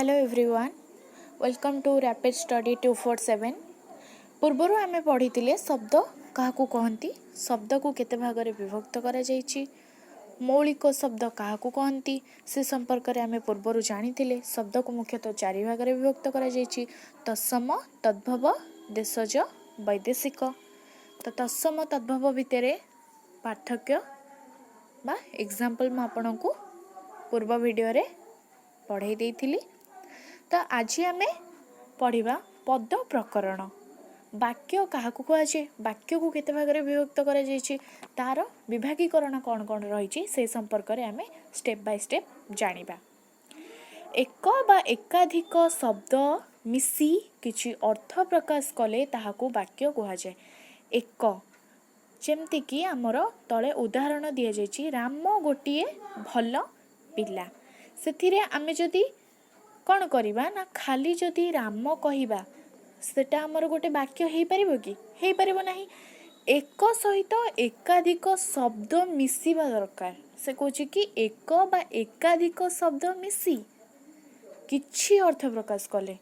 Hello everyone welcome to rapid study 247 पूर्वर आमे पढ़ी शब्द क्या कहती शब्द को केते भाग में विभक्त करा जायछि मौलिक शब्द क्या कहती से संपर्क में आमे पूर्वर जानी शब्द को मुख्यतः चारि भाग में विभक्त करा जायछि तत्सम तद्भव देशज वैदेशिक तो तत्सम तद्भव भितर पार्थक्य बा एग्जांपल मैं आपन को पूर्व वीडियो रे पढ़ाई देइथिली। तो आज आम पढ़ा पद प्रकरण वाक्य क्या कहुए वाक्य को केते भाग में विभक्त करा जायछि तार विभागीकरण कौन कौन रही से संपर्क में आम स्टेप बाय स्टेप जानिबा। एक बा एकाधिक शब्द मिसी किछि अर्थ प्रकाश कले ताहाकू वाक्य कहुए। एक जेमती कि आमर तले उदाहरण दि जायछि राम गोटिए भल पिला से आमे जदि कौन करवा ना खाली जदि राम कहवा सेटा आमर गोटे वाक्य हो पार कि हो पार नहीं एक सहित एकाधिक शब्द मिसिबा दरकार से कहे कि एक बा एकाधिक शब्द मिसी किछि अर्थ प्रकाश कले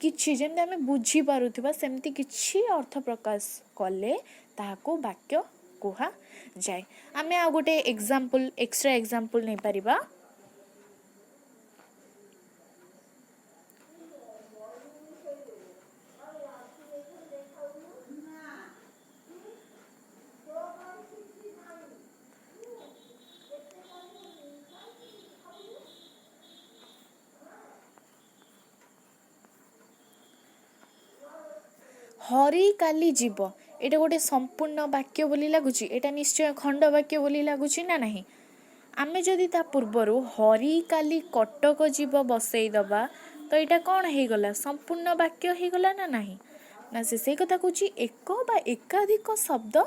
किछि जेमति आमे बुझी पारुथिबा सेमति किछि अर्थ प्रकाश कले ताहाको वाक्य कुहा जाए। आमे आ गोटे एग्जांपल एक्स्ट्रा एग्जांपल नै परिबा। हरि काली जीव एटा गोटे संपूर्ण वाक्य बोली लगुच एटा निश्चय खंड वाक्य बोली लगुच ना नहीं आमे जदि ता पूर्वर हरि काली कटक जीव बसई दबा तो यहाँ कौन हो गला संपूर्ण वाक्य हो गला ना नहीं ना से कथा कहूँ एक बा एकाधिक शब्द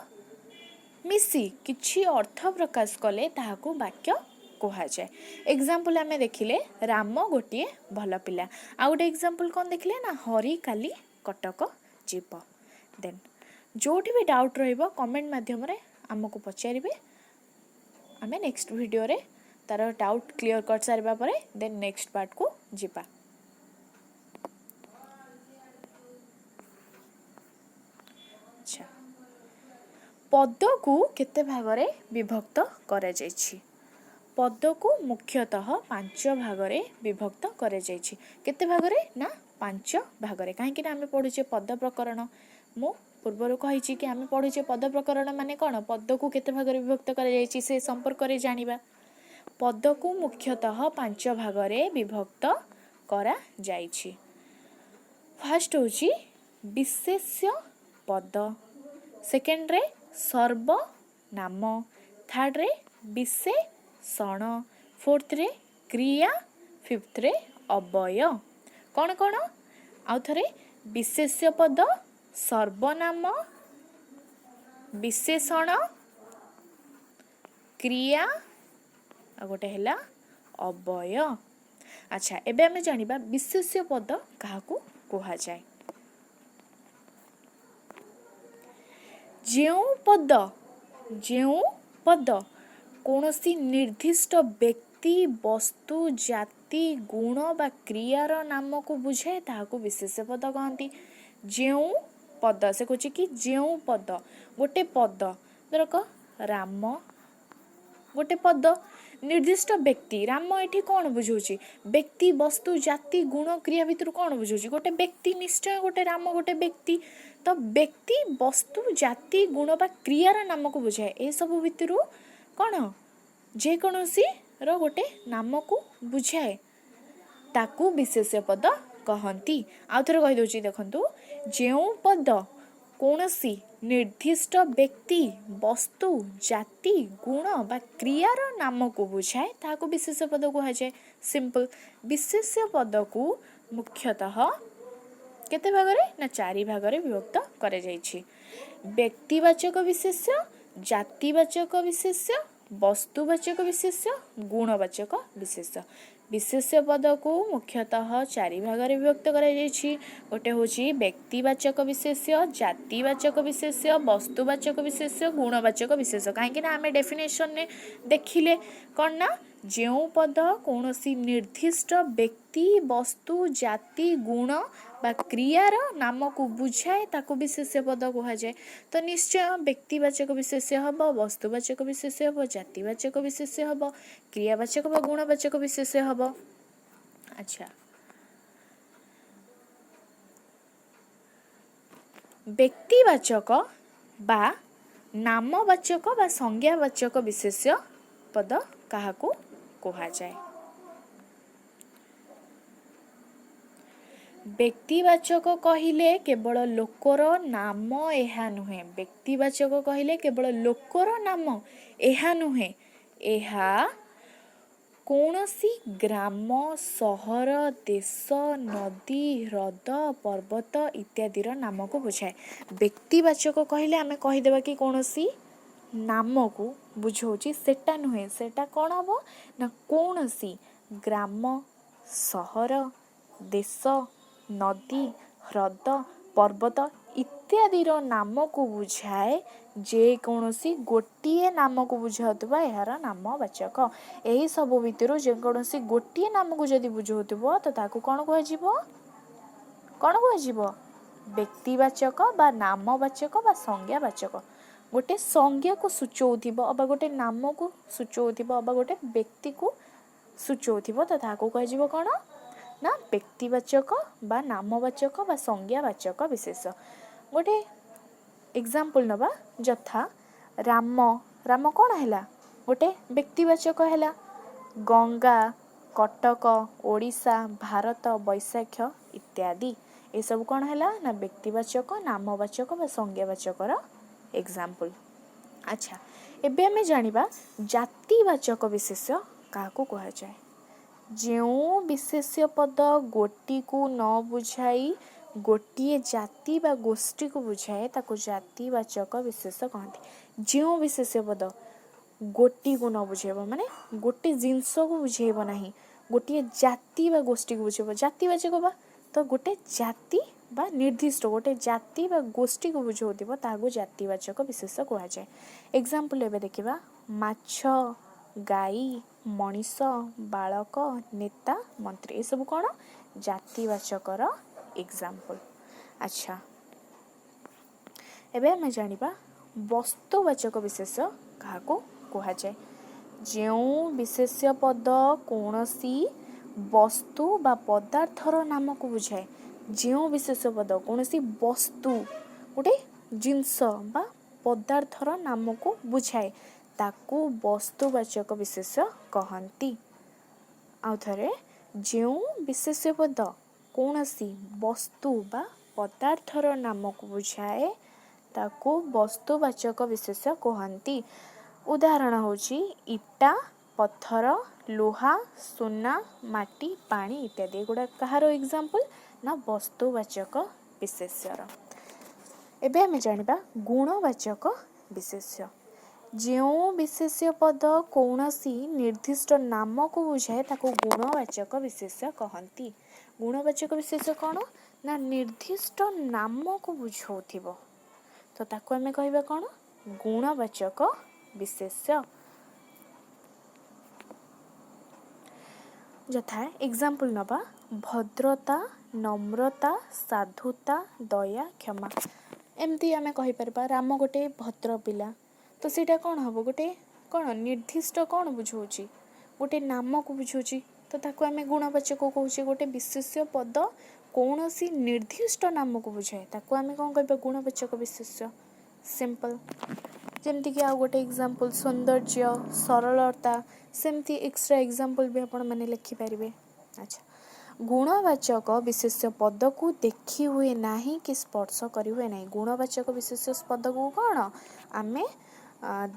मिसी किछि अर्थ प्रकाश कले ताहाको वाक्य कहा जाए। एग्जांपल आमे देखिले राम गोटिए भल पिला आ गोटे एग्जांपल कौन देखिले ना हरि काली कटक जीव। देन जोटी भी डाउट रहिबो कमेंट माध्यम रे हमको पचारिबे आमे नेक्स्ट वीडियो रे तार डाउट क्लियर कर सारिबा परे देन नेक्स्ट पार्ट को जिबा। अच्छा पद को केते भाग रे विभक्त करा जायछि पद को मुख्यतः 5 भाग रे विभक्त करा जायछि केते भाग रे ना 5 भाग रे काहे कि आमे पढुचे पद प्रकरण मु पूर्वर कही कि आमे पढुचे पद प्रकरण माने कौन पद को केते भाग रे विभक्त करा जायछि से संपर्क रे जानिबा। पद को मुख्यतः 5 भाग रे विभक्त करा जायछि। फर्स्ट होची विशेष्य पद सेकेंड रे सर्वनाम थर्ड रे विशेषण फोर्थ रे क्रिया फिफ्थ रे अव्यय कौन कौन आउ थरे विशेष्य पद सर्वनाम विशेषण क्रिया आ गोटे हैला अव्यय। अच्छा एबे हमें जानिबा विशेष्य पद काहाकू कहा जाए। जेउ पद कौनसी निर्दिष्ट व्यक्ति वस्तु जाति गुण बा क्रियार नाम को बुझाए ताहाकू विशेष्य पद कहती। जेउ पद से कहे कि जेउ पद गोटे पद धरक राम गोटे पद निर्दिष्ट व्यक्ति राम एठी कौन बुझाऊँ व्यक्ति वस्तु जाति गुण क्रिया भितर कौन बुझाऊँ गोटे व्यक्ति निश्चय गोटे राम गोटे व्यक्ति तो व्यक्ति वस्तु जाति गुण बा क्रियार नाम को बुझाए ए सब भितर कौन जेकोसी रो गोटे नाम को बुझाए ताकू विशेष्य पद कहती। आउ थे कहीदे देखु जेउ पद कौनसी निर्दिष्ट व्यक्ति वस्तु जाति गुण बा क्रियार नाम को बुझाए ताकू विशेष्य पद कहा जाए। सिंपल विशेष्य पद को मुख्यतः केते भाग रे ना 4 भाग रे विभक्त करे जायछि। व्यक्तिवाचक विशेष्य जातिवाचक विशेष्य वस्तुवाचक विशेष्य गुणवाचक विशेष्य। विशेष्य पद को मुख्यतः 4 भाग रे विभक्त करा जायछि। गोटे होछि व्यक्तिवाचक विशेष्य जातिवाचक विशेष्य वस्तुवाचक विशेष्य गुणवाचक विशेष्य काहे कि ना हमें डेफिनेशन ने देखिले कौन ना ଯେଉଁ ପଦ କୌଣସି ନିର୍ଦ୍ଦିଷ୍ଟ ବ୍ୟକ୍ତି ବସ୍ତୁ ଜାତି ଗୁଣ ବା କ୍ରିୟାର ନାମକୁ ବୁଝାଏ ତାକୁ ବିଶେଷ୍ୟ ପଦ କୁହାଯାଏ। ତ ନିଶ୍ଚୟ ବ୍ୟକ୍ତିବାଚକ ବିଶେଷ୍ୟ ହେବ, ବସ୍ତୁବାଚକ ବିଶେଷ୍ୟ ହେବ, ଜାତିବାଚକ ବିଶେଷ୍ୟ ହେବ, କ୍ରିୟାବାଚକ ବା ଗୁଣବାଚକ ବିଶେଷ୍ୟ ହେବ। ଆଚ୍ଛା, ବ୍ୟକ୍ତିବାଚକ ବା ନାମବାଚକ ବା ସଂଜ୍ଞାବାଚକ ବିଶେଷ୍ୟ ପଦ କାହାକୁ କୁହାଯାଏ? ବ୍ୟକ୍ତିବାଚକ କହିଲେ କେବଳ ଲୋକର ନାମ ଏହା ନୁହେଁ। ବ୍ୟକ୍ତିବାଚକ କହିଲେ କେବଳ ଲୋକର ନାମ ଏହା ନୁହେଁ, ଏହା କୌଣସି ଗ୍ରାମ, ସହର, ଦେଶ, ନଦୀ, ହ୍ରଦ, ପର୍ବତ ଇତ୍ୟାଦିର ନାମକୁ ବୁଝାଏ। ବ୍ୟକ୍ତିବାଚକ କହିଲେ ଆମେ କହିଦେବା କି କୌଣସି ନାମକୁ ବୁଝଉଛି, ସେଟା ନୁହେଁ। ସେଟା କ'ଣ ହେବ ନା କୌଣସି ଗ୍ରାମ, ସହର, ଦେଶ, ନଦୀ, ହ୍ରଦ, ପର୍ବତ ଇତ୍ୟାଦିର ନାମକୁ ବୁଝାଏ। ଯେକୌଣସି ଗୋଟିଏ ନାମକୁ ବୁଝାଉଥିବା ଏହାର ନାମବାଚକ। ଏହିସବୁ ଭିତରୁ ଯେକୌଣସି ଗୋଟିଏ ନାମକୁ ଯଦି ବୁଝାଉଥିବ ତ ତାକୁ କ'ଣ କୁହାଯିବ? କ'ଣ କୁହାଯିବ? ବ୍ୟକ୍ତିବାଚକ ବା ନାମବାଚକ ବା ସଂଜ୍ଞାବାଚକ। ଗୋଟେ ସଂଜ୍ଞାକୁ ସୂଚଉଥିବ ଅବା ଗୋଟେ ନାମକୁ ସୂଚଉଥିବ ଅବା ଗୋଟେ ବ୍ୟକ୍ତିକୁ ସୂଚଉଥିବ ତ ତାହାକୁ କୁହାଯିବ କ'ଣ ନା ବ୍ୟକ୍ତିବାଚକ ବା ନାମବାଚକ ବା ସଂଜ୍ଞାବାଚକ ବିଶେଷ। ଗୋଟେ ଏକ୍ଜାମ୍ପଲ୍ ନେବା, ଯଥା ରାମ। ରାମ କ'ଣ ହେଲା? ଗୋଟେ ବ୍ୟକ୍ତିବାଚକ ହେଲା। ଗଙ୍ଗା, କଟକ, ଓଡ଼ିଶା, ଭାରତ, ବୈଶାଖ ଇତ୍ୟାଦି ଏସବୁ କ'ଣ ହେଲା ନା ବ୍ୟକ୍ତିବାଚକ, ନାମବାଚକ ବା ସଂଜ୍ଞାବାଚକର ଏକ୍ଜାମ୍ପଲ୍। ଆଚ୍ଛା, ଏବେ ଆମେ ଜାଣିବା ଜାତିବାଚକ ବିଶେଷ୍ୟ କାହାକୁ କୁହାଯାଏ। ଯେଉଁ ବିଶେଷ୍ୟ ପଦ ଗୋଟିକୁ ନ ବୁଝାଇ ଗୋଟିଏ ଜାତି ବା ଗୋଷ୍ଠୀକୁ ବୁଝାଏ ତାକୁ ଜାତିବାଚକ ବିଶେଷ୍ୟ କହନ୍ତି। ଯେଉଁ ବିଶେଷ୍ୟ ପଦ ଗୋଟିକୁ ନ ବୁଝାଇବ ମାନେ ଗୋଟେ ଜିନିଷକୁ ବୁଝାଇବ ନାହିଁ, ଗୋଟିଏ ଜାତି ବା ଗୋଷ୍ଠୀକୁ ବୁଝାଇବ। ଜାତିବାଚକ ବା ତ ଗୋଟେ ଜାତି ବା ନିର୍ଦ୍ଦିଷ୍ଟ ଗୋଟେ ଜାତି ବା ଗୋଷ୍ଠୀକୁ ବୁଝାଉଥିବ ତାହାକୁ ଜାତିବାଚକ ବିଶେଷ୍ୟ କୁହାଯାଏ। ଏକ୍ଜାମ୍ପଲ୍ ଏବେ ଦେଖିବା, ମାଛ, ଗାଈ, ମଣିଷ, ବାଳକ, ନେତା, ମନ୍ତ୍ରୀ ଏସବୁ କ'ଣ ଜାତିବାଚକର ଏକ୍ଜାମ୍ପଲ୍। ଆଚ୍ଛା, ଏବେ ଆମେ ଜାଣିବା ବସ୍ତୁବାଚକ ବିଶେଷ୍ୟ କାହାକୁ କୁହାଯାଏ। ଯେଉଁ ବିଶେଷ୍ୟ ପଦ କୌଣସି ବସ୍ତୁ ବା ପଦାର୍ଥର ନାମକୁ ବୁଝାଏ। ଯେଉଁ ବିଶେଷ୍ୟ ପଦ କୌଣସି ବସ୍ତୁ ଗୋଟେ ଜିନିଷ ବା ପଦାର୍ଥର ନାମକୁ ବୁଝାଏ ତାକୁ ବସ୍ତୁବାଚକ ବିଶେଷ୍ୟ କହନ୍ତି। ଆଉ ଥରେ, ଯେଉଁ ବିଶେଷ୍ୟ ପଦ କୌଣସି ବସ୍ତୁ ବା ପଦାର୍ଥର ନାମକୁ ବୁଝାଏ ତାକୁ ବସ୍ତୁବାଚକ ବିଶେଷ୍ୟ କୁହନ୍ତି। ଉଦାହରଣ ହେଉଛି ଇଟା, ପଥର, ଲୁହା, ସୁନା, ମାଟି, ପାଣି ଇତ୍ୟାଦି। ଏଗୁଡ଼ା କାହାର ଏକ୍ଜାମ୍ପଲ୍ ନା ବସ୍ତୁବାଚକ ବିଶେଷ୍ୟର। ଏବେ ଆମେ ଜାଣିବା ଗୁଣବାଚକ ବିଶେଷ୍ୟ। ଯେଉଁ ବିଶେଷ୍ୟ ପଦ କୌଣସି ନିର୍ଦ୍ଦିଷ୍ଟ ନାମକୁ ବୁଝାଏ ତାକୁ ଗୁଣବାଚକ ବିଶେଷ୍ୟ କହନ୍ତି। ଗୁଣବାଚକ ବିଶେଷ୍ୟ କ'ଣ ନା ନିର୍ଦ୍ଦିଷ୍ଟ ନାମକୁ ବୁଝାଉଥିବ ତ ତାକୁ ଆମେ କହିବା କ'ଣ ଗୁଣବାଚକ ବିଶେଷ୍ୟ। ଯଥା ଏକ୍ଜାମ୍ପଲ୍ ନେବା, ଭଦ୍ରତା, ନମ୍ରତା, ସାଧୁତା, ଦୟା, କ୍ଷମା। ଏମିତି ଆମେ କହିପାରିବା ରାମ ଗୋଟେ ଭଦ୍ର ପିଲା। ତ ସେଇଟା କ'ଣ ହେବ? ଗୋଟେ କ'ଣ ନିର୍ଦ୍ଦିଷ୍ଟ କ'ଣ ବୁଝାଉଛି? ଗୋଟେ ନାମକୁ ବୁଝାଉଛି ତ ତାକୁ ଆମେ ଗୁଣବାଚକ କହୁଛେ। ଗୋଟେ ବିଶେଷ୍ୟ ପଦ କୌଣସି ନିର୍ଦ୍ଦିଷ୍ଟ ନାମକୁ ବୁଝାଏ ତାକୁ ଆମେ କ'ଣ କହିବା ଗୁଣବାଚକ ବିଶେଷ୍ୟ। ସିମ୍ପଲ୍। ଯେମିତିକି ଆଉ ଗୋଟେ ଏକ୍ଜାମ୍ପଲ୍ ସୌନ୍ଦର୍ଯ୍ୟ, ସରଳତା, ସେମିତି ଏକ୍ସଟ୍ରା ଏକ୍ଜାମ୍ପଲ୍ ବି ଆପଣମାନେ ଲେଖିପାରିବେ। ଆଚ୍ଛା, ଗୁଣବାଚକ ବିଶେଷ୍ୟ ପଦକୁ ଦେଖି ହୁଏ ନାହିଁ କି ସ୍ପର୍ଶ କରି ହୁଏ ନାହିଁ। ଗୁଣବାଚକ ବିଶେଷ୍ୟ ପଦକୁ କ'ଣ ଆମେ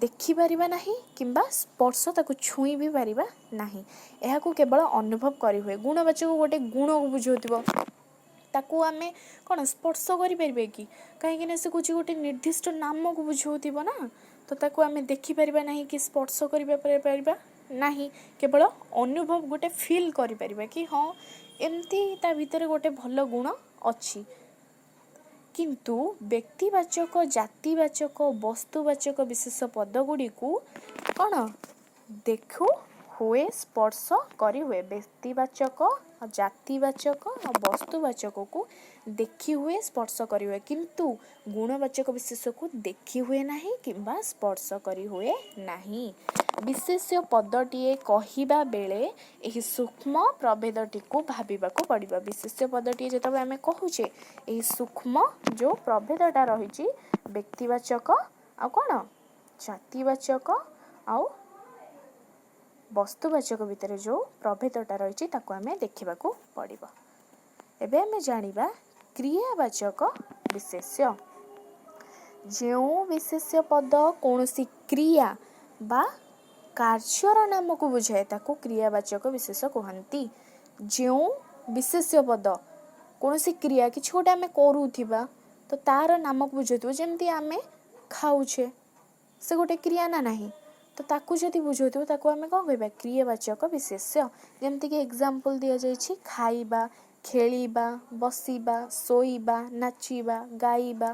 ଦେଖିପାରିବା ନାହିଁ କିମ୍ବା ସ୍ପର୍ଶ ତାକୁ ଛୁଇଁ ବି ପାରିବା ନାହିଁ। ଏହାକୁ କେବଳ ଅନୁଭବ କରିହୁଏ। ଗୁଣବାଚକ ଗୋଟେ ଗୁଣକୁ ବୁଝାଉଥିବ ତାକୁ ଆମେ କ'ଣ ସ୍ପର୍ଶ କରିପାରିବେ କି? କାହିଁକିନା ସେ କହୁଛି ଗୋଟେ ନିର୍ଦ୍ଦିଷ୍ଟ ନାମକୁ ବୁଝାଉଥିବ ନା, ତ ତାକୁ ଆମେ ଦେଖିପାରିବା ନାହିଁ କି ସ୍ପର୍ଶ କରିପାରିବା ନାହିଁ। କେବଳ ଅନୁଭବ ଗୋଟେ ଫିଲ୍ କରିପାରିବା କି ହଁ ଏମିତି ତା ଭିତରେ ଗୋଟେ ଭଲ ଗୁଣ ଅଛି। କିନ୍ତୁ ବ୍ୟକ୍ତିବାଚକ, ଜାତିବାଚକ, ବସ୍ତୁବାଚକ ବିଶେଷ ପଦଗୁଡ଼ିକୁ କ'ଣ ଦେଖୁ हुए स्पर्श करी हुए व्यक्तिवाचक जातिवाचक और वस्तुवाचक को देखी हुए स्पर्श करी हुए किंतु गुणवाचक विशेष को देखी हुए नहीं किंबा स्पर्श करी हुए नहीं। विशेष्य पदटीए कहिबा बेले एही सूक्ष्म प्रभेदटी को भाबिबाको पड़िबा। विशेष्य पदटीए जेतबे आमे कहूचे एही सूक्ष्म जो प्रभेदटा रहिछि व्यक्तिवाचक आ कोन जातिवाचक आ वस्तुवाचक भितर जो प्रभेदटा रही ताको आमे देखा पड़िबा। एबे आमे जानिबा क्रियावाचक विशेष्य। जो विशेष्य पद कौनसी क्रिया बा कार्यर नाम को बुझाए ताको क्रियावाचक विशेष कहती। जो विशेष्य पद कौनसी क्रिया कि गोटे आमे करूथिबा तो तार नाम को बुझाइथिबो जेमती आमे खाउछे से गोटे क्रिया ना नहीं तो ताकू जदि बुझाइथिबो ताकू आमे कोन कहबा क्रियावाचक विशेष्य। जेमती कि एग्जांपल दिया जाइछि खाइबा खेलिबा बसिबा सोइबा नाचिबा गाइबा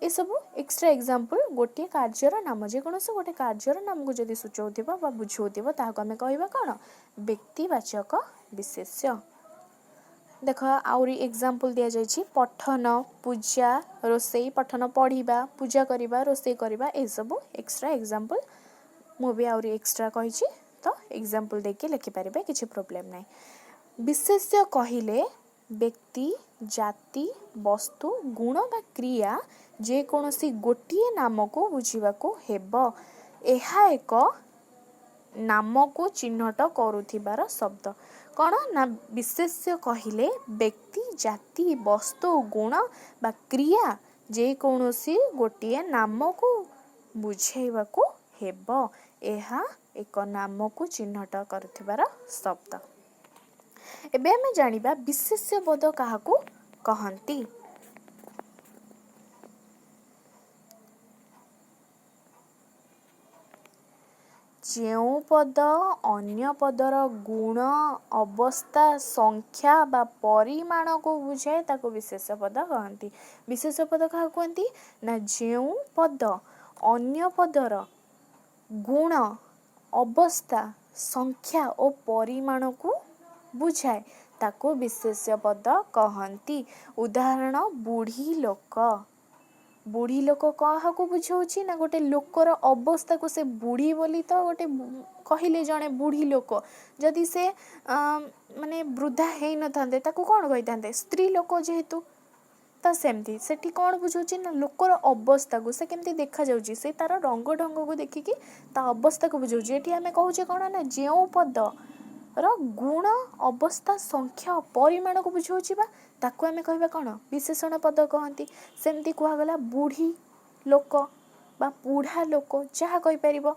ये सब एक्स्ट्रा एग्जांपल गोटे कार्यर नाम जेकोसी गोटे कार्यर नाम को जदि सूचाउथिबा बा बुझाउथिबा ताहाको आमे कहबा कोन व्यक्तिवाचक विशेष्य। देख आउरी एग्जांपल दिया जाइछि पठन पूजा रोसई पठन पढ़िबा पूजा करिबा रोसई करिबा ए सब एक्स्ट्रा एग्जांपल मु भी आउरी एक्स्ट्रा कहिछि तो एग्जांपल देके लिखि पारिबे किछि प्रॉब्लम नाही। विशेष्य कहिले व्यक्ति जाति वस्तु गुण बा क्रिया जे कोनोसी गोटिए नाम को बुझिबाको हेबो। एहा एक नाम को चिन्हट करुथिबार शब्द कौन ना विशेष्य कहिले व्यक्ति जाति वस्तु गुण बा क्रिया जे कोनोसी गोटिए नाम को बुझेबाको हेबो। एहा एक नाम को चिन्हट करुथिबार शब्द। एबे हमें जानिबा विशेष्य पद काहाकू कहंती। जेउ पद अन्य पदर गुण अवस्था संख्या बा परिमाण को बुझाए ताको विशेष्य पद कहंती। विशेष्य पद काहा कहंती ना जेउ पद अन्य पदर गुण अवस्था संख्या और परिमाण को बुझाए ताको विशेष्य पद कहंती। उदाहरण बुढ़ी लोक क्या को बुझाऊँ ना गोटे लोकर अवस्था को से बुढ़ी बोली तो गोटे कहले जड़े बुढ़ी लोक जदि से माने वृद्धा है न था ताको कौन कही था स्त्री लोक जेहेतु तो सेमती सेठी कौन बुझाऊँ ना लोकर अवस्था को से केमती देखा जाउची से तार रंग ढंग को देखिकी ता अवस्था को बुझाऊँ। ये आम कहूचे कौन ना जो पद र गुण अवस्था संख्या परिमाण को बुझाऊँ बा ताकू आमे कहबा कौन विशेषण पद कहती। सेमती कहगला बुढ़ी लोक बा बुढ़ा लोक जहाँ कही पारिबो।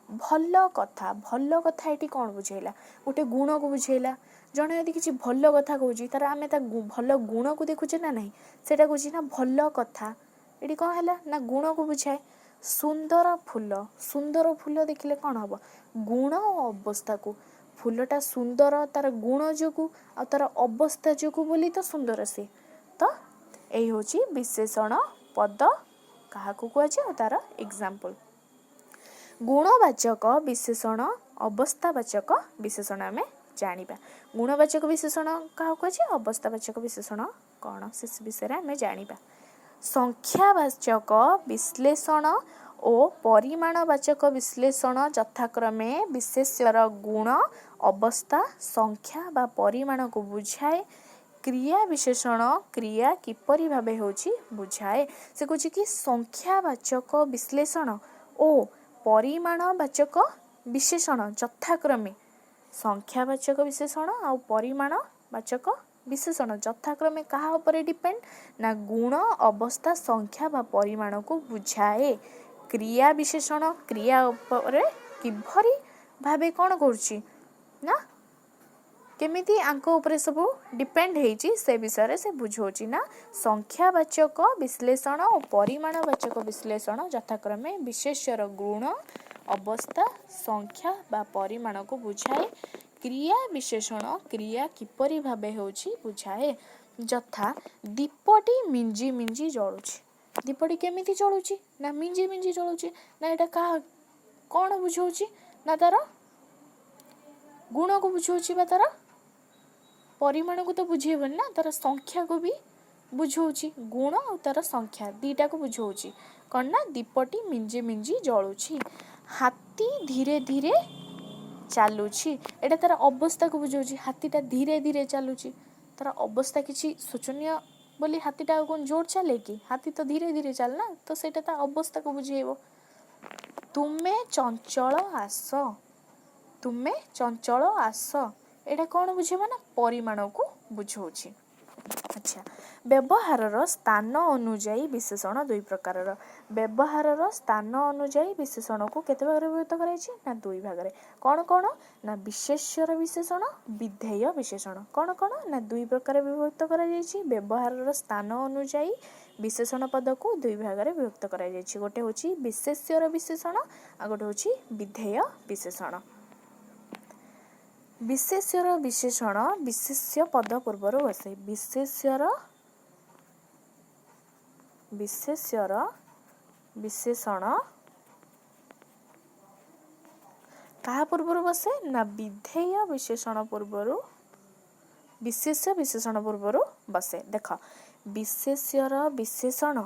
भल कथा ये कौन बुझेला गोटे गुण को बुझेला। जड़े यदि किसी भल कथा कहूँ तार आम भल गुण को देखुचे ना नहीं सेटा कहूँ ना भल कथा ये कौन है ना गुण को बुझाए। सुंदर फूल देखिले कौन हम गुण और अवस्था को फूलटा सुंदर तार गुण जो आ तार अवस्था जो बोली तो सुंदर से तो यही हूँ विशेषण पद क्या कहुचे तार एग्जांपल। गुणवाचक विशेषण अवस्थावाचक विशेषण आम जानिबा। गुणवाचक विशेषण क्या कहुचे अवस्थावाचक विशेषण कौन से विषय आम जानिबा। संख्यावाचक विश्लेषण और परिमाणवाचक विश्लेषण यथाक्रमे विशेष्यर गुण अवस्था संख्या बा परिमाण को बुझाए। क्रिया विशेषण क्रिया किपरि भाबे होची बुझाए। से कहूँ कि संख्यावाचक विश्लेषण और परिमाणवाचक विशेषण यथाक्रमे संख्यावाचक विशेषण और परिमाणवाचक विशेषण यथाक्रमे कहा उपरे डिपेंड ना गुण अवस्था संख्या बा परिमाण को बुझाए। क्रिया विशेषण क्रिया उपरे किभरी भाबे कौन करुची ना केमिति आंक उपरे सब डिपेंड हेची से विषय से बुझाउची ना संख्यावाचक विश्लेषण और परिमाणवाचक विश्लेषण यथाक्रमे विशेष्यर गुण अवस्था संख्या बा परिमाण को बुझाए। क्रिया विशेषण क्रिया किपरि भाबे होची बुझाए। यथा दीपटी मिंजी मिंजी जळुची दीपटी केमिति जळुची ना मिंजी मिंजी जळुची ना एटा का कौन बुझाउची ना तार गुण को बुझाऊँच बा तार परिमाण को तो बुझेबनी ना, तार संख्या को भी बुझाऊँच। गुण और तार संख्या दीटा को बुझाऊँच कौन ना दीपटी मिंजी मिंजी जलुछि। हाथी धीरे धीरे चलुछि एटा तार अवस्था को बुझाऊँच। हाथीटा धीरे धीरे चलुछि तार अवस्था किसी शोचनीय बोली हाथीटा कौन जोर चले कि, हाथी तो धीरे धीरे चल ना, तो सेटा तार अवस्था को बुझेब। तुमे चंचल आस, तुमे चंचल आस एटा कौन बुझेबा ना परिमाण को बुझाऊँच। अच्छा, व्यवहार स्थान अनुजाई विशेषण दुई प्रकार। व्यवहार स्थान अनुजाई विशेषण को केते भाग विभक्त कराइछि ना दुई भाग रे। कौन कौन ना विशेष्यर विशेषण विधेय विशेषण। कौन कौन ना दुई प्रकार विभक्त कराइछि। व्यवहार स्थान अनुजाई विशेषण पद को दुई भाग रे विभक्त कराइछि। गोटे होछि विशेष्यर विशेषण आ गोटे होछि विधेय विशेषण। विशेष्यर विशेषण विशेष्य पद पूर्वर बसे। विशेष्यर विशेषण कहा पूर्वर बसे ना विधेय विशेषण पूर्वर, विशेष्य विशेषण पूर्वर बसे। देख विशेष्यर विशेषण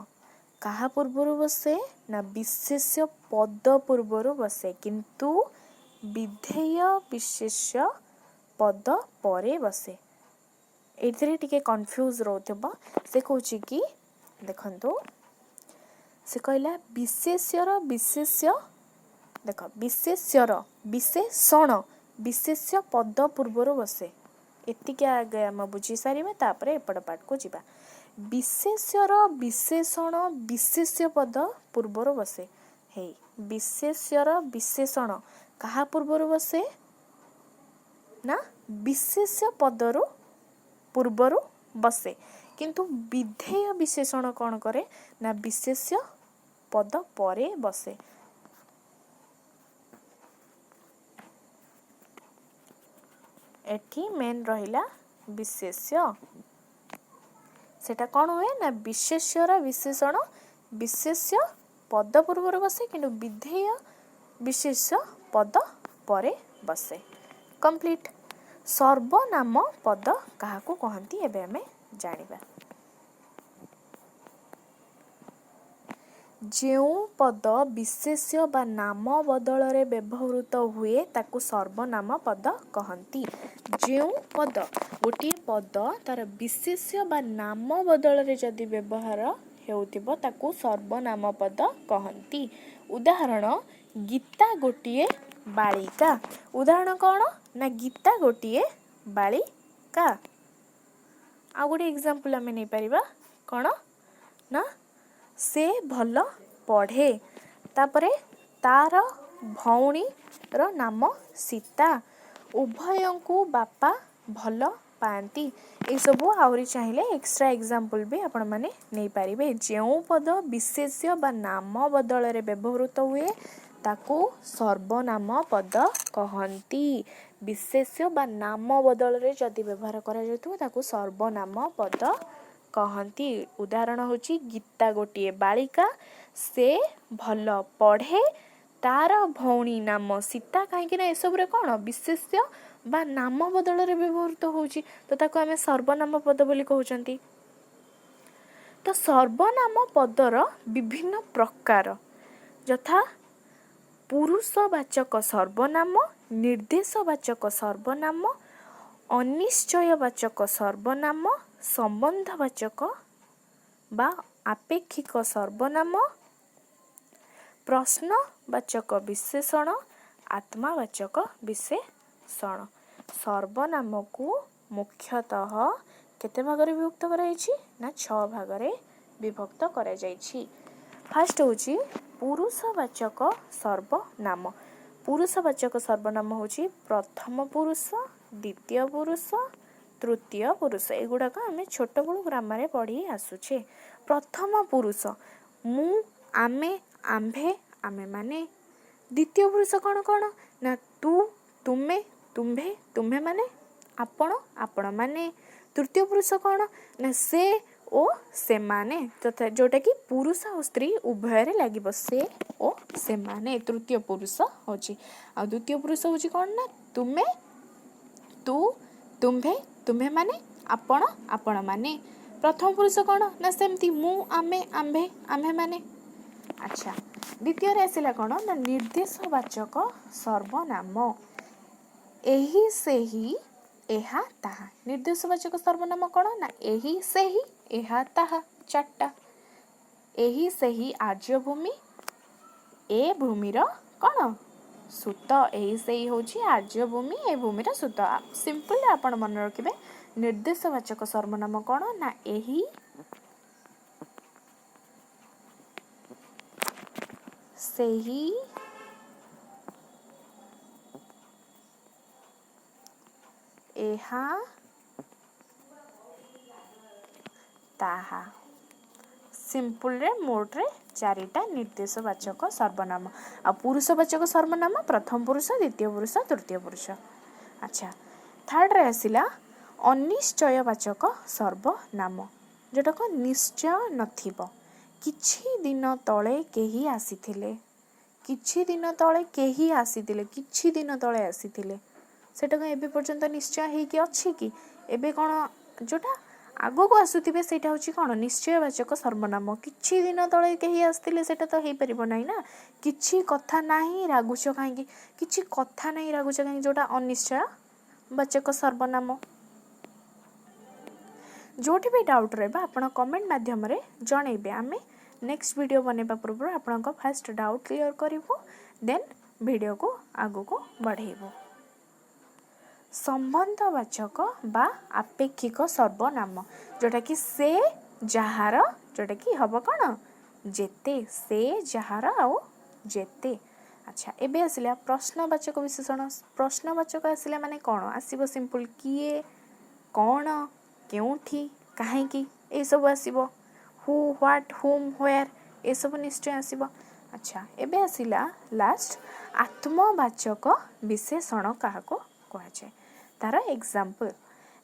कहा पूर्वर बसे ना विशेष्य पद पूर्वर बसे, किंतु विधेय विशेष्य पद परे बसे। एथिरे टिके कंफ्यूज रहउथबा। से कहूची कि देखंतु से कहला विशेष्यर विशेष्य, देख विशेष्यर विशेषण विशेष्य पद पूर्वर बसे। एतिके आगे हम बुझी सारिबा, तापरे एपड पाठ को जिबा। विशेष्यर विशेषण विशेष्य पद पूर्वर बसे। हे विशेष्यर विशेषण कहा पूर्वर बसे ना विशेष्य पदरु पूर्वरु बसे, किंतु विधेय विशेषण कौन करे ना विशेष्य पद परे बसे। एठी मेन रहिला विशेष्य, सेटा कौन हुए ना विशेष्यर विशेषण विशेष्य पद पूर्वर बसे, किंतु विधेय विशेष्य पद परे बसे। कंप्लीट। सर्वनाम पद कहा को कहंती एबे हमें जानिबा। जेउ पद विशेष्य बा नाम बदल रे व्यवहृत हुए ताकू सर्वनाम पद कहंती। जेउ पद गोटे पद तार विशेष्य बा नाम बदल रे जदि व्यवहार हेउतिबो ताकू सर्वनाम पद कहंती। उदाहरण गीता गोटिए बालिका। उदाहरण कौन ना गीता गोटिए बालिका। आ गोटे एग्जांपल आमे नै परिबा कौन ना से भल पढ़े, तापरे तार भौणी रो नाम सीता। उभयंकु बापा भल पाती। ए सब आउरी चाहिए एक्स्ट्रा एग्जांपल भी आपण माने नै पारिबे। जेउ पद विशेष्य बा नाम बदल रे व्यवहृत हुए ताकू सर्वनाम पद कहंती। विशेष्य बा नाम बदल रे जदि व्यवहार करा जायतो ताकू सर्वनाम पद कहंती। उदाहरण होची गीता गोटिए बालिका, से भल पढ़े, तार भौणी नाम सीता। कहीं ना एसब रे कौन विशेष्य बा नाम बदल रे व्यवहृत होची, तो ताकू आमे सर्वनाम पद बोली कहउचंती। तो सर्वनाम पदर विभिन्न प्रकार यथा पुरुषवाचक सर्वनाम, निर्देशवाचक सर्वनाम, अनिश्चयवाचक सर्वनाम, संबंधवाचक बा आपेक्षिक सर्वनाम, प्रश्नवाचक विशेषण, आत्मावाचक विशेषण। सर्वनाम को मुख्यतः केते भाग रे विभक्त कराइछि ना 6 भाग रे विभक्त करा जाइछि। फर्स्ट होची पुरुषवाचक सर्वनाम। पुरुषवाचक सर्वनाम होची प्रथम पुरुष, द्वितीय पुरुष, तृतीय पुरुष। एगुड़ा का आमे छोट बड़ू ग्रामर रे पढ़ी आसुछे। प्रथम पुरुष मु, आमे, आम्भे, आमे माने। द्वितीय पुरुष कौन कौन ना तू, तुमे, तुम्भे, तुम्भे माने, आपण, आपण माने। तृतीय पुरुष कौन ना से ओ से माने, तथा जोटा कि पुरुष और स्त्री उभय रे लागिबो, से ओ से माने तृतीय पुरुष होची। आ द्वितीय पुरुष होची कौन ना तुमे, तू तुम्भे तुम्भे माने आपण आपण माने प्रथम पुरुष कौन ना सेमती मु आमे आम्भे आम्भे माने। अच्छा द्वितीय आसला कौन ना निर्देशवाचक सर्वनाम एही सेही एहा ताहा। निर्देशवाचक सर्वनाम कौन ना एही सेही एहा ताहा चारटा। एही सेही आर्यभूमि ए भूमिर कौन सूत एही सेही होची आर्यभूमि ए भूमिर सूत। सिंपल आपण मन रखिबे निर्देशवाचक सर्वनाम कौन ना एही सेही एहा ताहा। सिंपल रे मोड रे चारिटा निर्देशवाचक सर्वनाम आ पुरुषवाचक सर्वनाम प्रथम पुरुष द्वितीय पुरुष तृतीय पुरुष। अच्छा थर्ड रे आसिला अनिश्चयवाचक सर्वनाम जोटाक निश्चय नथिबो। किछि दिन तळे केही आसीथिले किछि दिन तळे केही आसीथिले किछि दिन तळे आसीथिले सेटा को एबे पर्यंत निश्चय हे कि अछि कि एबे कोन जोटा आगो को आसुथिबे सेटा होची कोन निश्चयवाचक सर्वनाम। किछि दिन तळे केही आस्थिले सेटा तो हे परिबो नै ना। किछि कथा नाही रागुच काहेकि किछि कथा नाही रागुच काहेकि जोटा अनिश्चय वाचक सर्वनाम। जोठी भी डाउट रहबा आपण कमेंट माध्यम रे जणैबे आमे नेक्स्ट वीडियो बनेबा पूर्व आपण को फर्स्ट डाउट क्लियर करिवो देन वीडियो को आगो को बढ़ेबो। संबंधवाचक बा आपेक्षिक सर्वनाम जोटा कि से जहार जोटा कि हब कौन जेते से जहार आउ जेते। अच्छा एबे आसिला प्रश्नवाचक विशेषण। प्रश्नवाचक आसिला माने कौन आसीबो सिंपल किए कौन केउठी काहेकि ए सब आसीबो हु व्हाट हुम व्हेयर ए सब निश्चय आसीबो। अच्छा एबे आसिला लास्ट आत्मवाचक विशेषण काहाको कहा जाय तार एग्जांपल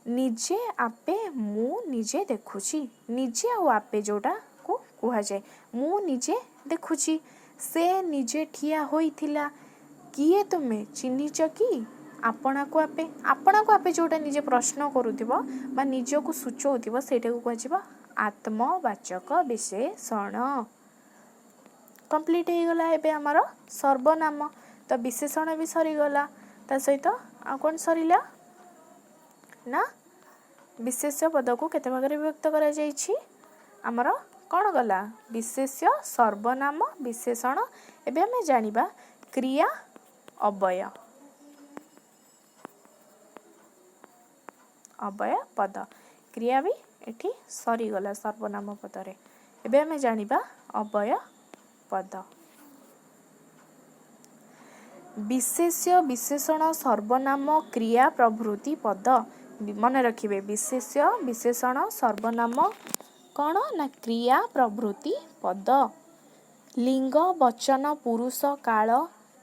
निजे आपे मु निजे देखुची। निजे आ आपे जोटा को कहा जाय मु निजे देखुची से निजे ठिया होइथिला किए तुमे चिन्हिच कि आपना को आपे जोटा निजे प्रश्न करूथिबो बा निजो को सूचौथिबो सेटा को कहजिबो आत्मवाचक विशेषण। कंप्लीट हे गला एबे हमर सर्वनाम तो विशेषण भी सरी गला ता सहित आ कोन सरीला ना विशेष्य पद को केते भाग रे विभक्त करा जायछि हमर कोन गला विशेष्य सर्वनाम विशेषण। एबे हमें जानिबा क्रिया अव्यय अव्यय पद क्रिया भी एठी सरी गला सर्वनाम पद रे। एबे हमें जानिबा अव्यय पद। विशेष्य विशेषण सर्वनाम क्रिया प्रभृति पद मन रखिबे। विशेष्य विशेषण सर्वनाम कौन ना क्रिया प्रभृति पद। लिंग वचन पुरुष काल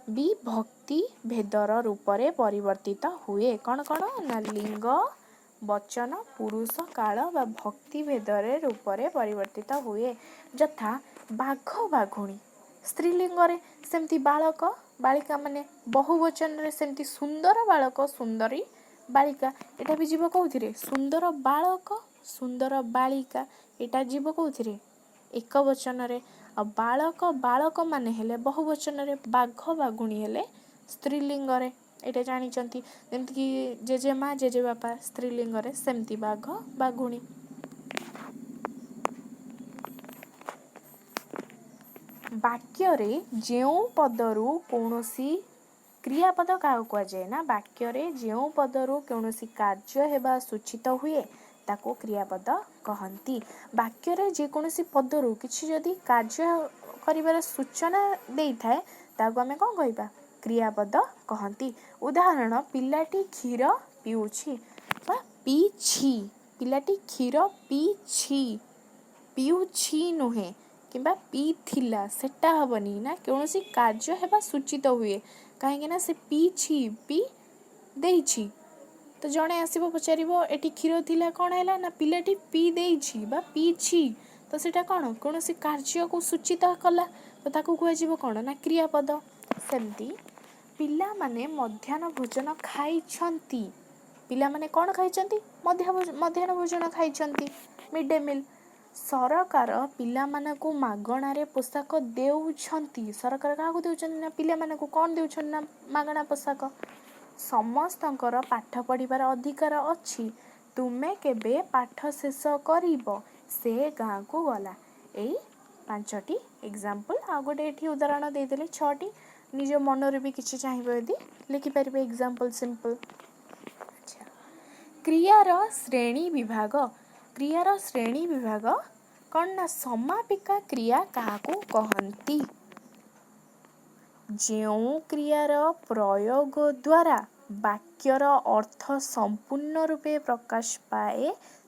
विभक्ति भेदर रूपरे परिवर्तित हुए। कौन कौन ना लिंग वचन पुरुष काल व भक्ति भेदर रूपरे परिवर्तित हुए। यथा बाघ बाघुणी स्त्रीलिंग रे सेमती बालक बालिका माने बहुवचन रे सेमती सुंदर बालक सुंदरी बालिका एटा भी जीव कौथिरे सुंदर बालक सुंदर बालिका एटा जीव कौथिरे एक वचन रे। आ बालक बालक माने हेले बहुवचन रे बाघ बाघुणी हेले स्त्रीलिंग रे एटा जानि चंती जेमति कि जेजेमा जेजेबापा स्त्रीलिंग रे सेमती बाघ बाघुणी। वाक्य रे जेउ पदरु कोनोसी क्रियापद क्या कह जाए ना वाक्य रे जेउ पदरु कोनोसी कार्य हेबा सूचित हुए ताको क्रियापद कहंती। वाक्य रे जे कोनोसी पदरु किछि जदि कार्य करिवार सूचना देई थाए ताको हमें कोन कहबा क्रियापद कहंती। उदाहरण पिलाटी क्षीर पिउछि बा पीछि पिलाटी क्षीर पीछि पिउछि नुहे किंबा पीथिला सेटा हबनी ना कोनोसी कार्य हेबा सूचित हुए कहीं ना से पीछि पी देइछि तो जणे आसीबो पचारिबो एटी क्षीर थिला कोन हैला ना पिलाटी पी देइछि बा पीछि तो सेटा कोन कोनोसी कार्य को सूचित कला तो ताकू कहै जिवो कोन ना क्रियापद। सेमती पिला माने मध्याह्न भोजन खाइछंती ପିଲାମାନେ କ'ଣ ଖାଇଛନ୍ତି? ମଧ୍ୟାହ୍ନ ଭୋଜନ ଖାଇଛନ୍ତି, ମିଡ୍ ଡେ ମିଲ୍। ସରକାର ପିଲାମାନଙ୍କୁ ମାଗଣାରେ ପୋଷାକ ଦେଉଛନ୍ତି। ସରକାର କାହାକୁ ଦେଉଛନ୍ତି? ନା ପିଲାମାନଙ୍କୁ। କ'ଣ ଦେଉଛନ୍ତି? ନା ମାଗଣା ପୋଷାକ। ସମସ୍ତଙ୍କର ପାଠ ପଢ଼ିବାର ଅଧିକାର ଅଛି। ତୁମେ କେବେ ପାଠ ଶେଷ କରିବ? ସେ ଗାଁକୁ ଗଲା। ଏଇ 5ଟି ଏକ୍ଜାମ୍ପଲ୍। ଆଉ ଗୋଟେ ଏଠି ଉଦାହରଣ ଦେଇଦେଲେ 6ଟି। ନିଜ ମନରେ ବି କିଛି ଚାହିଁବ ଯଦି ଲେଖିପାରିବେ ଏକ୍ଜାମ୍ପଲ୍ ସିମ୍ପଲ୍। ଆଚ୍ଛା, କ୍ରିୟାର ଶ୍ରେଣୀ ବିଭାଗ। କ୍ରିୟାର ଶ୍ରେଣୀ ବିଭାଗ କ'ଣ? ନା ସମାପିକା କ୍ରିୟା କାହାକୁ କହନ୍ତି? ଯେଉଁ କ୍ରିୟାର ପ୍ରୟୋଗ ଦ୍ୱାରା ବାକ୍ୟର ଅର୍ଥ ସମ୍ପୂର୍ଣ୍ଣ ରୂପେ ପ୍ରକାଶ ପାଏ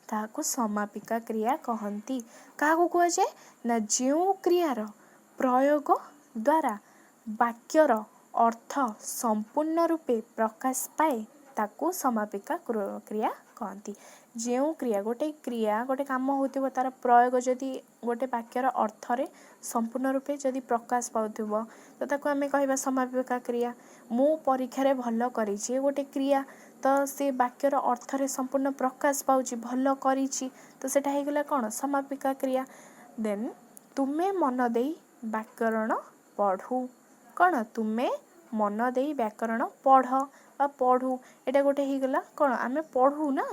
ତାହାକୁ ସମାପିକା କ୍ରିୟା କହନ୍ତି। କାହାକୁ କୁହାଯାଏ? ନା ଯେଉଁ କ୍ରିୟାର ପ୍ରୟୋଗ ଦ୍ୱାରା ବାକ୍ୟର ଅର୍ଥ ସମ୍ପୂର୍ଣ୍ଣ ରୂପେ ପ୍ରକାଶ ପାଏ ତାକୁ ସମାପିକା କ୍ରିୟା କହନ୍ତି। ଯେଉଁ କ୍ରିୟା ଗୋଟେ କାମ ହେଉଥିବ ତାର ପ୍ରୟୋଗ ଯଦି ଗୋଟେ ବାକ୍ୟର ଅର୍ଥରେ ସମ୍ପୂର୍ଣ୍ଣ ରୂପେ ଯଦି ପ୍ରକାଶ ପାଉଥିବ ତ ତାକୁ ଆମେ କହିବା ସମାପିକା କ୍ରିୟା। ମୁଁ ପରୀକ୍ଷାରେ ଭଲ କରିଛି, ଏ ଗୋଟେ କ୍ରିୟା। ତ ସେ ବାକ୍ୟର ଅର୍ଥରେ ସମ୍ପୂର୍ଣ୍ଣ ପ୍ରକାଶ ପାଉଛି, ଭଲ କରିଛି, ତ ସେଇଟା ହେଇଗଲା କ'ଣ? ସମାପିକା କ୍ରିୟା। ଦେନ୍ ତୁମେ ମନ ଦେଇ ବ୍ୟାକରଣ ପଢ଼ୁ। କ'ଣ? ତୁମେ ମନ ଦେଇ ବ୍ୟାକରଣ ପଢ଼ ବା ପଢ଼ୁ, ଏଇଟା ଗୋଟେ ହେଇଗଲା କ'ଣ? ଆମେ ପଢ଼ୁ ନା,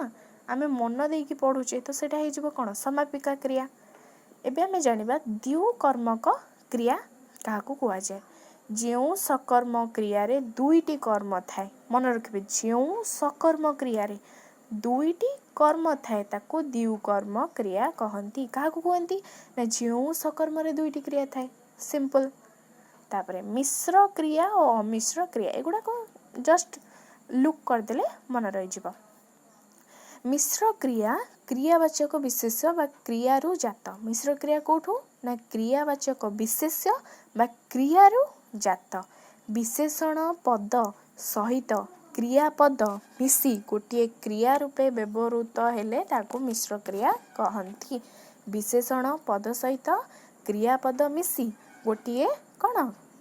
ଆମେ ମନ ଦେଇକି ପଢ଼ୁଛେ, ତ ସେଇଟା ହେଇଯିବ କ'ଣ? ସମାପିକା କ୍ରିୟା। ଏବେ ଆମେ ଜାଣିବା ଦ୍ୱିକର୍ମକ କ୍ରିୟା କାହାକୁ କୁହାଯାଏ? ଯେଉଁ ସକର୍ମ କ୍ରିୟାରେ 2ଟି କର୍ମ ଥାଏ, ମନେ ରଖିବେ, ଯେଉଁ ସକର୍ମ କ୍ରିୟାରେ 2ଟି କର୍ମ ଥାଏ ତାକୁ ଦ୍ୱିକର୍ମ କ୍ରିୟା କହନ୍ତି। କାହାକୁ କୁହନ୍ତି? ନା ଯେଉଁ ସକର୍ମରେ 2ଟି କ୍ରିୟା ଥାଏ। ସିମ୍ପଲ୍। ତାପରେ ମିଶ୍ର କ୍ରିୟା ଓ ଅମିଶ୍ର କ୍ରିୟା, ଏଗୁଡ଼ାକ ଜଷ୍ଟ ଲୁକ୍ କରିଦେଲେ ମନେ ରହିଯିବ। ମିଶ୍ର କ୍ରିୟା କ୍ରିୟାବାଚକ ବିଶେଷ୍ୟ ବା କ୍ରିୟାରୁ ଜାତ। ମିଶ୍ର କ୍ରିୟା କେଉଁଠୁ? ନା କ୍ରିୟାବାଚକ ବିଶେଷ୍ୟ ବା କ୍ରିୟାରୁ ଜାତ। ବିଶେଷଣ ପଦ ସହିତ କ୍ରିୟାପଦ ମିଶି ଗୋଟିଏ କ୍ରିୟା ରୂପେ ବ୍ୟବହୃତ ହେଲେ ତାକୁ ମିଶ୍ର କ୍ରିୟା କହନ୍ତି। ବିଶେଷଣ ପଦ ସହିତ କ୍ରିୟାପଦ ମିଶି ଗୋଟିଏ କ'ଣ?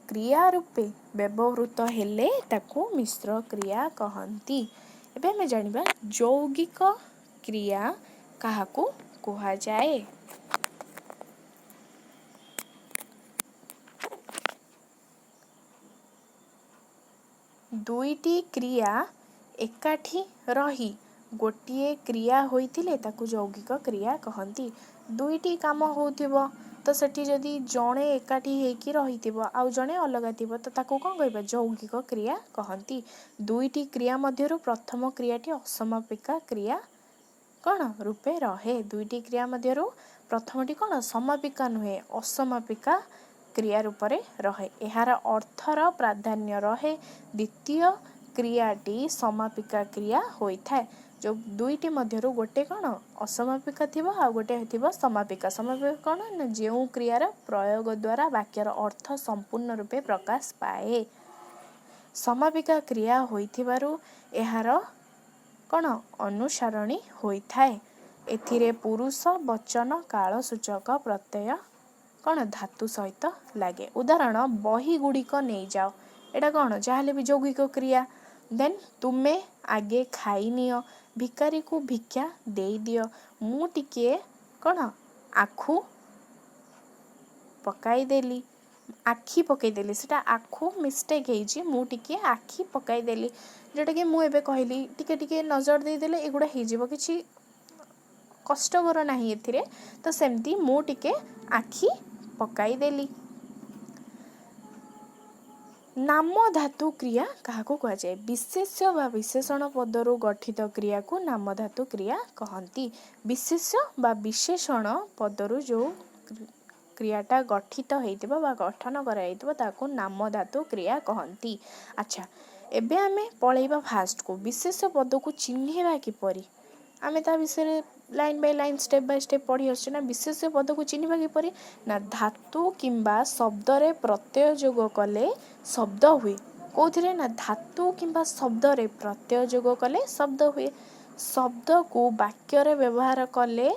କ୍ରିୟା ରୂପେ ବ୍ୟବହୃତ ହେଲେ ତାକୁ ମିଶ୍ର କ୍ରିୟା କହନ୍ତି। ଏବେ ଆମେ ଜାଣିବା ଯୌଗିକ କ୍ରିୟା କାହାକୁ କୁହାଯାଏ? ଦୁଇଟି କ୍ରିୟା ଏକାଠି ରହି ଗୋଟିଏ କ୍ରିୟା ହୋଇଥିଲେ ତାକୁ ଯୌଗିକ କ୍ରିୟା କହନ୍ତି। 2ଟି କାମ ହେଉଥିବ, ତ ସେଠି ଯଦି ଜଣେ ଏକାଠି ହେଇକି ରହିଥିବ ଆଉ ଜଣେ ଅଲଗା ଥିବ ତ ତାକୁ କ'ଣ କହିବା? ଯୌଗିକ କ୍ରିୟା କହନ୍ତି। 2ଟି କ୍ରିୟା ମଧ୍ୟରୁ ପ୍ରଥମ କ୍ରିୟାଟି ଅସମାପିକା କ୍ରିୟା କ'ଣ ରୂପେ ରହେ? 2ଟି କ୍ରିୟା ମଧ୍ୟରୁ ପ୍ରଥମଟି କ'ଣ? ସମାପିକା ନୁହେଁ, ଅସମାପିକା କ୍ରିୟା ରୂପରେ ରହେ। ଏହାର ଅର୍ଥର ପ୍ରାଧାନ୍ୟ ରହେ। ଦ୍ୱିତୀୟ କ୍ରିୟାଟି ସମାପିକା କ୍ରିୟା ହୋଇଥାଏ। ଯେଉଁ 2ଟି ମଧ୍ୟରୁ ଗୋଟେ କ'ଣ? ଅସମାପିକା ଥିବ ଆଉ ଗୋଟେ ଥିବ ସମାପିକା। ସମାପିକା କ'ଣ? ନା ଯେଉଁ କ୍ରିୟାର ପ୍ରୟୋଗ ଦ୍ୱାରା ବାକ୍ୟର ଅର୍ଥ ସମ୍ପୂର୍ଣ୍ଣ ରୂପେ ପ୍ରକାଶ ପାଏ। ସମାପିକା କ୍ରିୟା ହୋଇଥିବାରୁ ଏହାର କ'ଣ? ଅନୁସାରଣୀ ହୋଇଥାଏ। ଏଥିରେ ପୁରୁଷ ବଚନ କାଳସୂଚକ ପ୍ରତ୍ୟୟ କ'ଣ? ଧାତୁ ସହିତ ଲାଗେ। ଉଦାହରଣ, ବହି ଗୁଡ଼ିକ ନେଇଯାଅ, ଏଇଟା କ'ଣ? ଯାହାହେଲେ ବି ଯୌଗିକ କ୍ରିୟା। ଦେନ୍ ତୁମେ ଆଗେ ଖାଇନିଅ, ଭିକାରୀକୁ ଭିକ୍ଷା ଦେଇଦିଅ, ମୁଁ ଟିକିଏ କ'ଣ? ଆଖୁ ପକାଇଦେଲି, ଆଖି ପକାଇଦେଲି, ସେଟା ଆଖୁ ମିଷ୍ଟେକ୍ ହେଇଛି, ମୁଁ ଟିକିଏ ଆଖି ପକାଇଦେଲି, ଯେଉଁଟାକି ମୁଁ ଏବେ କହିଲି ଟିକେ ଟିକେ ନଜର ଦେଇଦେଲେ ଏଗୁଡ଼ା ହେଇଯିବ, କିଛି କଷ୍ଟକର ନାହିଁ ଏଥିରେ। ତ ସେମିତି ମୁଁ ଟିକେ ଆଖି ପକାଇଦେଲି। ନାମ ଧାତୁ କ୍ରିୟା କାହାକୁ କୁହାଯାଏ? ବିଶେଷ୍ୟ ବା ବିଶେଷଣ ପଦରୁ ଗଠିତ କ୍ରିୟାକୁ ନାମ ଧାତୁ କ୍ରିୟା କହନ୍ତି। ବିଶେଷ୍ୟ ବା ବିଶେଷଣ ପଦରୁ ଯେଉଁ କ୍ରିୟାଟା ଗଠିତ ହେଇଥିବ ବା ଗଠନ କରାଯାଇଥିବ ତାକୁ ନାମ ଧାତୁ କ୍ରିୟା କହନ୍ତି। ଆଚ୍ଛା, ଏବେ ଆମେ ପଳେଇବା ଫାଷ୍ଟକୁ। ବିଶେଷ୍ୟ ପଦକୁ ଚିହ୍ନିବା କିପରି? ଆମେ ତା ବିଷୟରେ line by line step by step ପଢ଼ି ଆସୁଛେ ନା। ବିଶେଷ୍ୟ ପଦକୁ ଚିହ୍ନିବା କିପରି? ନା ଧାତୁ କିମ୍ବା ଶବ୍ଦରେ ପ୍ରତ୍ୟୟ ଯୋଗ କଲେ ଶବ୍ଦ ହୁଏ। କେଉଁଥିରେ? ନା ଧାତୁ କିମ୍ବା ଶବ୍ଦରେ ପ୍ରତ୍ୟୟ ଯୋଗ କଲେ ଶବ୍ଦ ହୁଏ। ଶବ୍ଦକୁ ବାକ୍ୟରେ ବ୍ୟବହାର କଲେ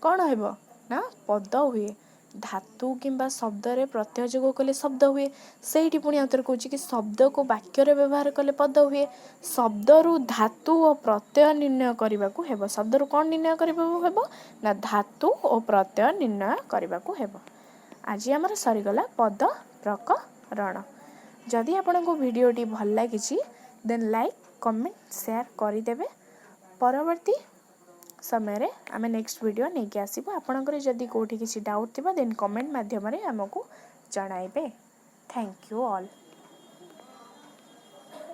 କ'ଣ ହେବ? ନା ପଦ ହୁଏ। धातु किंबा शब्द रे प्रत्यय जोग कले शब्द हुए सेठी पुणी आउतर कहूँ कि शब्द को वाक्य रे व्यवहार कले पद हुए शब्द रु धातु और प्रत्यय निर्णय करने को हेबो शब्द रु कौन निर्णय करने हेबो ना धातु और प्रत्यय निर्णय करने को हेबो। आज आमर सरीगला पद प्रकरण। जदि आपन को वीडियोटी भल लगी देन लाइक कमेंट शेयर करदेवे। परवर्ती समय रे आमे नेक्स्ट वीडियो नहीं के आसीबो। आपनकर जदि कोठी किसी डाउट थिबा देन कमेंट माध्यम रे हमकु जणाइबे। Thank you all.